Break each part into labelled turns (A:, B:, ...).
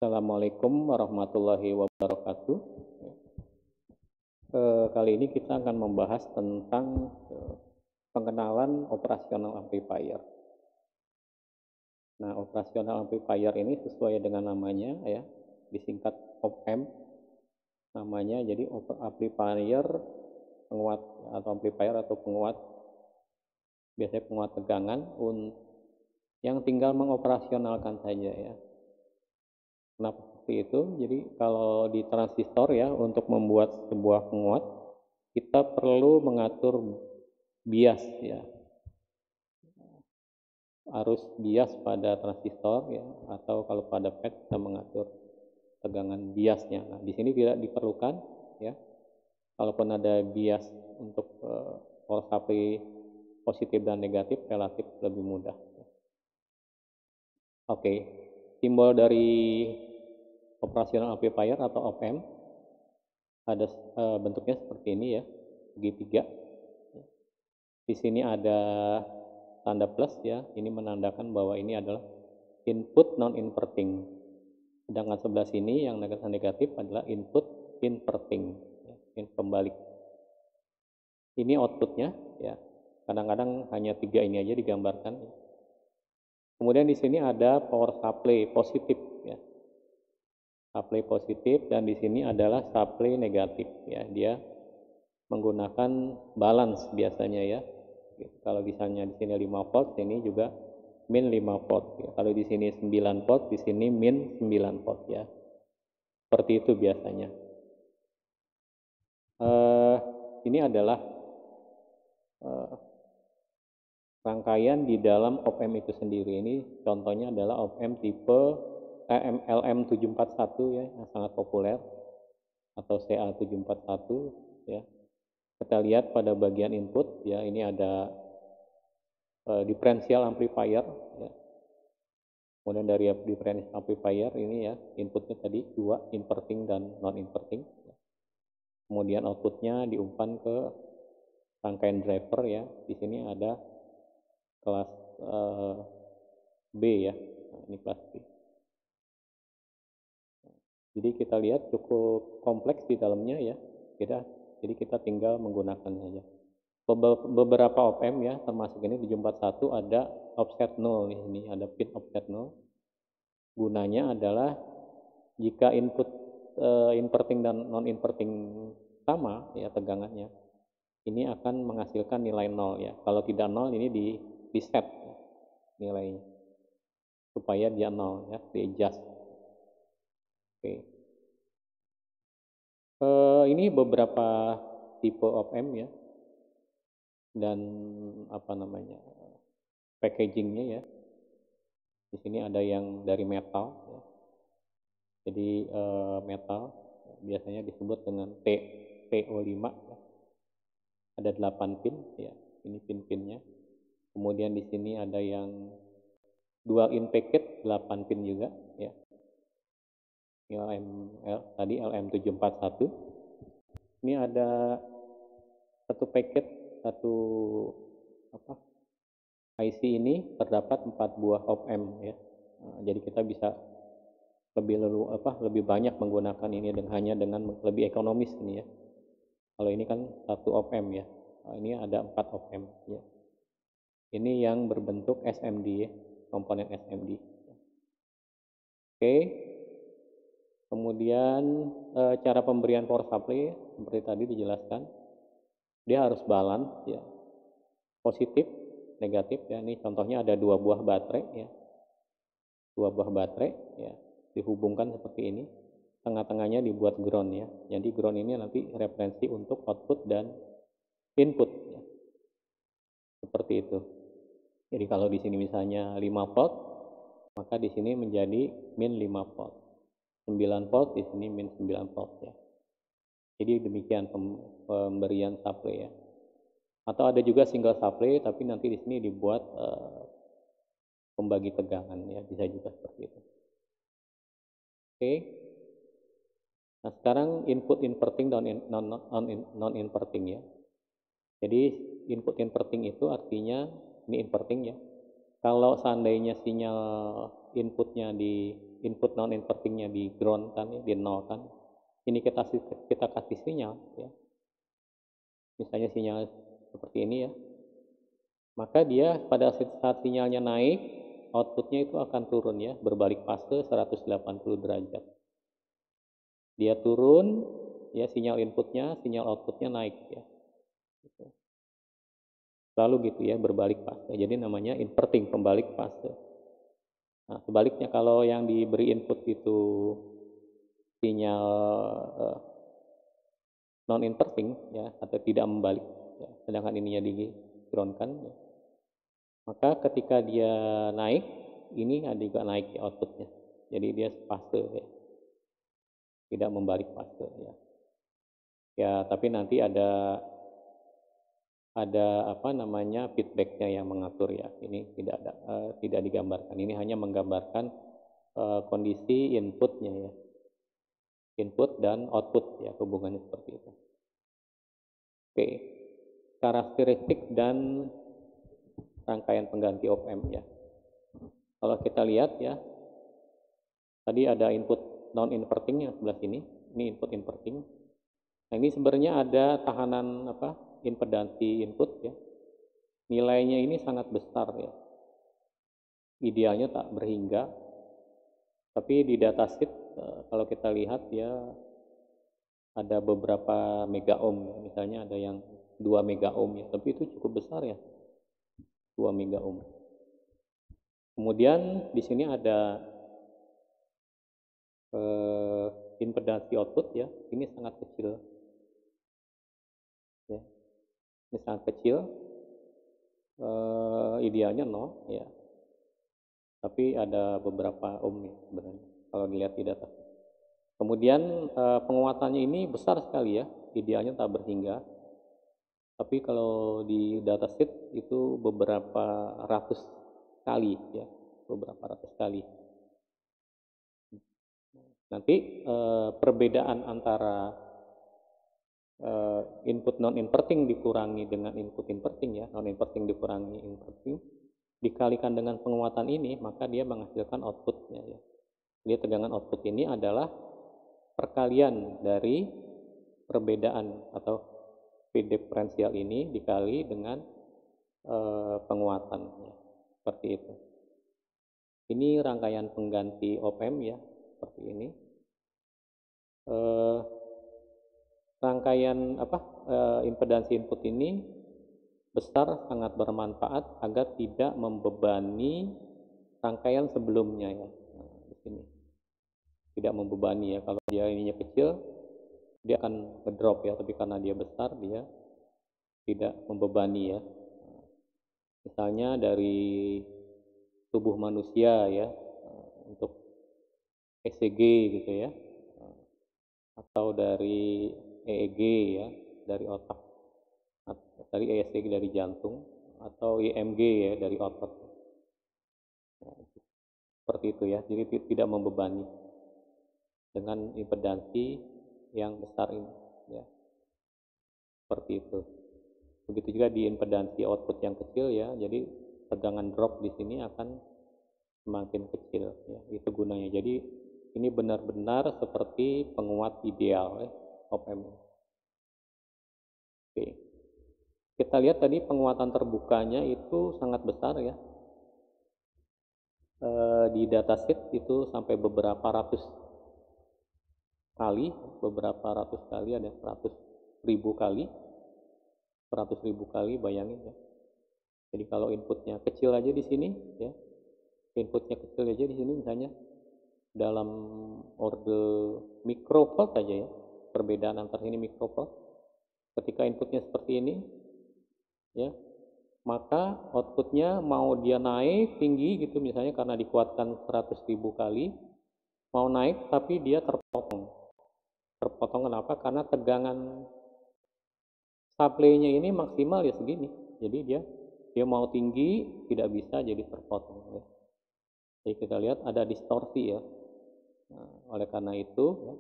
A: Assalamualaikum warahmatullahi wabarakatuh. Kali ini kita akan membahas tentang pengenalan operasional amplifier. Nah, operasional amplifier ini sesuai dengan namanya ya, disingkat op-amp namanya. Jadi amplifier penguat atau amplifier atau penguat, biasanya penguat tegangan yang tinggal mengoperasionalkan saja ya. Kenapa seperti itu? Jadi kalau di transistor ya, untuk membuat sebuah penguat kita perlu mengatur bias ya, arus bias pada transistor ya, atau kalau pada FET kita mengatur tegangan biasnya. Nah, di sini tidak diperlukan ya. Kalaupun ada bias untuk power supply positif dan negatif relatif lebih mudah. Oke, simbol dari operasional amplifier atau op-amp ada bentuknya seperti ini ya, segitiga. Di sini ada tanda plus ya, ini menandakan bahwa ini adalah input non-inverting. Sedangkan sebelah sini yang negatif adalah input inverting, ya, pembalik. Ini outputnya ya, kadang-kadang hanya 3 ini aja digambarkan. Kemudian di sini ada power supply positif ya, supply positif, dan di sini adalah supply negatif ya, dia menggunakan balance biasanya ya. Kalau misalnya di sini 5 volt, ini juga min 5 volt ya. Kalau di sini 9 volt, di sini min 9 volt ya. Seperti itu biasanya. Ini adalah rangkaian di dalam op-amp itu sendiri. Ini contohnya adalah op-amp tipe LM741 ya, yang sangat populer, atau CA741 ya. Kita lihat pada bagian input ya, ini ada differential amplifier ya. Kemudian dari differential amplifier ini ya, inputnya tadi 2, inverting dan non inverting ya. Kemudian outputnya diumpan ke rangkaian driver ya. Di sini ada kelas B ya. Nah, ini kelas B. Jadi kita lihat cukup kompleks di dalamnya ya. Jadi kita tinggal menggunakan saja. Beberapa op-amp ya, termasuk ini di Jumpat 1 ada offset 0 nih, ini ada pin offset 0. Gunanya adalah jika input inverting dan non inverting sama ya tegangannya, ini akan menghasilkan nilai 0 ya. Kalau tidak 0, ini di set ya, nilainya supaya dia 0 ya, di adjust. Oke. Ini beberapa tipe op-amp ya, dan apa namanya, packagingnya ya. Di sini ada yang dari metal ya. Jadi metal biasanya disebut dengan TO5 ya. Ada 8 pin ya, ini pin-pinnya. Kemudian di sini ada yang dual in packet 8 pin juga ya. Tadi LM741. Ini ada satu packet, satu IC ini terdapat 4 buah op-amp ya. Nah, jadi kita bisa lebih banyak menggunakan ini hanya dengan lebih ekonomis ini ya. Kalau ini kan satu op-amp ya. Nah, ini ada 4 op-amp ya. Ini yang berbentuk SMD ya, komponen SMD. Oke. Kemudian cara pemberian power supply seperti tadi dijelaskan, dia harus balance ya, positif negatif ya. Ini contohnya ada 2 buah baterai ya, 2 buah baterai ya, dihubungkan seperti ini, tengah-tengahnya dibuat ground ya. Jadi ground ini nanti referensi untuk output dan input ya, seperti itu. Jadi kalau di sini misalnya 5 volt, maka di sini menjadi min 5 volt. 9 volt di sini min 9 volt ya. Jadi demikian pemberian supply ya. Atau ada juga single supply, tapi nanti di sini dibuat pembagi tegangan ya, bisa juga seperti itu. Oke. Nah, sekarang input inverting dan non inverting ya. Jadi input inverting itu artinya ini inverting ya. Kalau seandainya sinyal inputnya di input non invertingnya di ground kan ya, di nol kan. Ini kita kasih sinyal ya. Misalnya sinyal seperti ini ya. Maka dia pada saat sinyalnya naik, outputnya itu akan turun ya, berbalik fase 180 derajat. Dia turun, ya sinyal inputnya, sinyal outputnya naik ya. Lalu gitu ya, berbalik fase. Jadi namanya inverting, pembalik fase. Nah, sebaliknya kalau yang diberi input itu sinyal non inverting ya, atau tidak membalik ya, sedangkan ininya di ground kan ya. Maka ketika dia naik, ini juga naik ya outputnya. Jadi dia fase ya, tidak membalik fase ya. Ya, tapi nanti ada apa namanya feedbacknya yang mengatur ya. Ini tidak digambarkan. Ini hanya menggambarkan kondisi inputnya ya, input dan output ya, hubungannya seperti itu. Oke, karakteristik dan rangkaian pengganti op-amp ya. Kalau kita lihat ya, tadi ada input non inverting yang sebelah sini, ini input inverting. Nah, ini sebenarnya ada tahanan apa? Impedansi input ya. Nilainya ini sangat besar ya. Idealnya tak berhingga. Tapi di datasheet kalau kita lihat ya ada beberapa mega ohm ya. Misalnya ada yang 2 mega ohm ya, tapi itu cukup besar ya. 2 mega ohm. Kemudian di sini ada impedansi output ya, ini sangat kecil ya, ini sangat kecil, idealnya 0 ya, tapi ada beberapa ohm ya sebenarnya kalau dilihat di data. Kemudian penguatannya ini besar sekali ya, idealnya tak berhingga, tapi kalau di datasheet itu beberapa ratus kali ya, beberapa ratus kali. Nanti perbedaan antara input non inverting dikurangi dengan input inverting ya, non inverting dikurangi inverting dikalikan dengan penguatan ini, maka dia menghasilkan outputnya ya. Jadi tegangan output ini adalah perkalian dari perbedaan atau phase diferensial ini dikali dengan penguatan ya. Seperti itu. Ini rangkaian pengganti op-amp ya, seperti ini. Rangkaian impedansi input ini besar, sangat bermanfaat agar tidak membebani rangkaian sebelumnya ya. Nah, di sini tidak membebani ya. Kalau dia ininya kecil, dia akan ngedrop ya, tapi karena dia besar, dia tidak membebani ya. Misalnya dari tubuh manusia ya, untuk ECG gitu ya, atau dari EEG ya, dari otak, dari ECG dari jantung, atau IMG ya dari otot. Nah, seperti itu ya, jadi tidak membebani dengan impedansi yang besar ini ya, seperti itu. Begitu juga di impedansi output yang kecil ya, jadi tegangan drop di sini akan semakin kecil ya, itu gunanya. Jadi ini benar-benar seperti penguat ideal ya, op-amp. Oke, kita lihat tadi penguatan terbukanya itu sangat besar ya, di datasheet itu sampai beberapa ratus kali, ada 100.000 kali, 100.000 kali, bayangin ya. Jadi kalau inputnya kecil aja di sini ya, inputnya kecil aja di sini misalnya dalam order microvolt aja ya, perbedaan antara ini microvolt. Ketika inputnya seperti ini ya, maka outputnya mau dia naik tinggi gitu misalnya karena dikuatkan 100.000 kali, mau naik tapi dia terpotong. Terpotong kenapa? Karena tegangan supply-nya ini maksimal ya segini. Jadi dia mau tinggi tidak bisa, jadi terpotong ya. Jadi kita lihat ada distorsi ya. Nah, oleh karena itu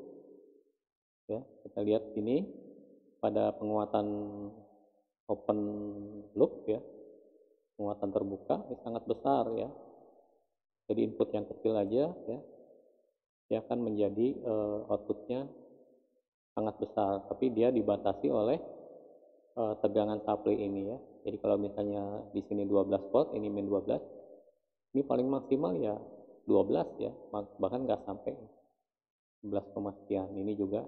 A: ya, kita lihat ini pada penguatan open loop ya, penguatan terbuka sangat besar ya. Jadi input yang kecil aja ya, ya kan menjadi outputnya sangat besar, tapi dia dibatasi oleh tegangan supply ini ya. Jadi kalau misalnya di sini 12 volt, ini min 12, ini paling maksimal ya 12 ya, bahkan nggak sampai 11, sekian. Ini juga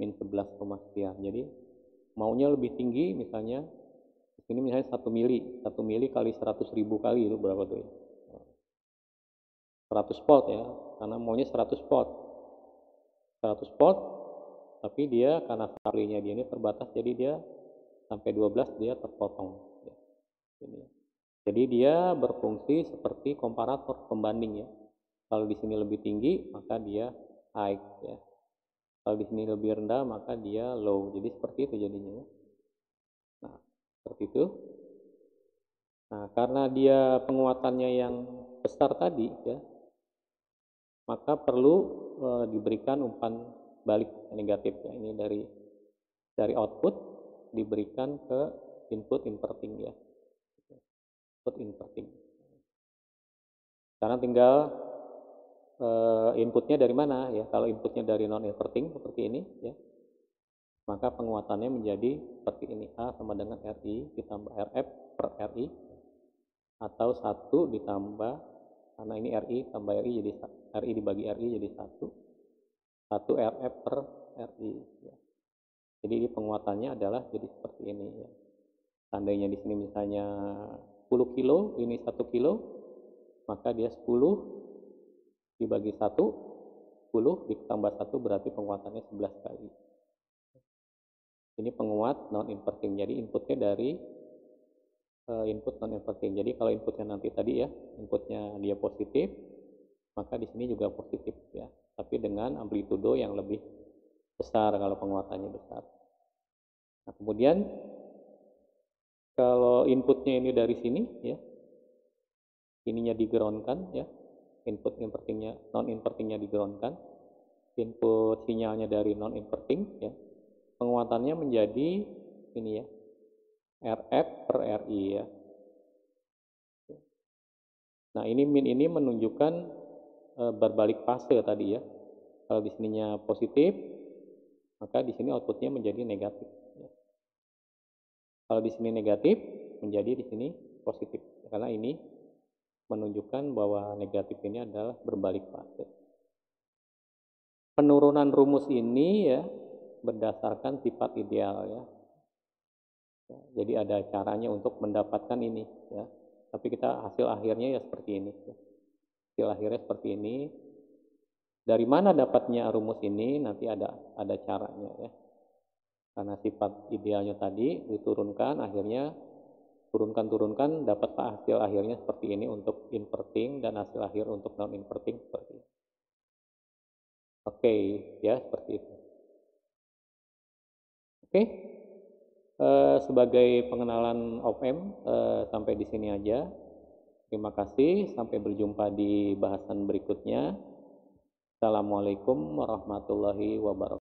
A: min 11, sekian. Jadi maunya lebih tinggi, misalnya di sini misalnya 1 mili kali 100.000 kali, itu berapa tuh ya? 100 volt ya, karena maunya 100 volt. 100 volt, tapi dia karena supply-nya dia ini terbatas, jadi dia sampai 12 dia terpotong ya. Ini. Jadi dia berfungsi seperti komparator pembanding ya. Kalau di sini lebih tinggi maka dia high ya. Kalau di sini lebih rendah maka dia low. Jadi seperti itu jadinya ya. Nah, seperti itu. Nah, karena dia penguatannya yang besar tadi ya, maka perlu diberikan umpan balik negatif ya. Ini dari output diberikan ke input inverting ya. Input inverting. Sekarang tinggal inputnya dari mana ya. Kalau inputnya dari non inverting seperti ini ya, maka penguatannya menjadi seperti ini. A sama dengan RI ditambah RF per RI, atau 1 ditambah, karena ini RI tambah RI jadi RI dibagi RI jadi 1 RF per RI ya. Jadi penguatannya adalah jadi seperti ini ya. Seandainya di sini misalnya 10 kilo, ini 1 kilo, maka dia 10 dibagi 1, 10 ditambah 1 berarti penguatannya 11 kali. Ini penguat non inverting. Jadi inputnya dari input non inverting. Jadi kalau inputnya nanti tadi ya, inputnya dia positif, maka di sini juga positif ya. Tapi dengan amplitudo yang lebih besar kalau penguatannya besar. Nah, kemudian kalau inputnya ini dari sini ya, ininya digroundkan ya, input invertingnya non invertingnya digroundkan, input sinyalnya dari non inverting ya, penguatannya menjadi ini ya, RF per RI ya. Nah, ini min ini menunjukkan berbalik fase tadi ya. Kalau di sininya positif, maka di sini outputnya menjadi negatif ya. Kalau di sini negatif, menjadi di sini positif, karena ini menunjukkan bahwa negatif ini adalah berbalik fase. Penurunan rumus ini ya berdasarkan sifat ideal ya. Jadi ada caranya untuk mendapatkan ini ya. Tapi kita hasil akhirnya ya seperti ini. Hasil akhirnya seperti ini. Dari mana dapatnya rumus ini? Nanti ada caranya ya. Karena sifat idealnya tadi diturunkan, akhirnya turunkan dapat hasil akhirnya seperti ini untuk inverting, dan hasil akhir untuk non inverting seperti ini. Oke, ya seperti itu. Oke. Sebagai pengenalan op-amp sampai di sini aja. Terima kasih, sampai berjumpa di bahasan berikutnya. Assalamualaikum warahmatullahi wabarakatuh.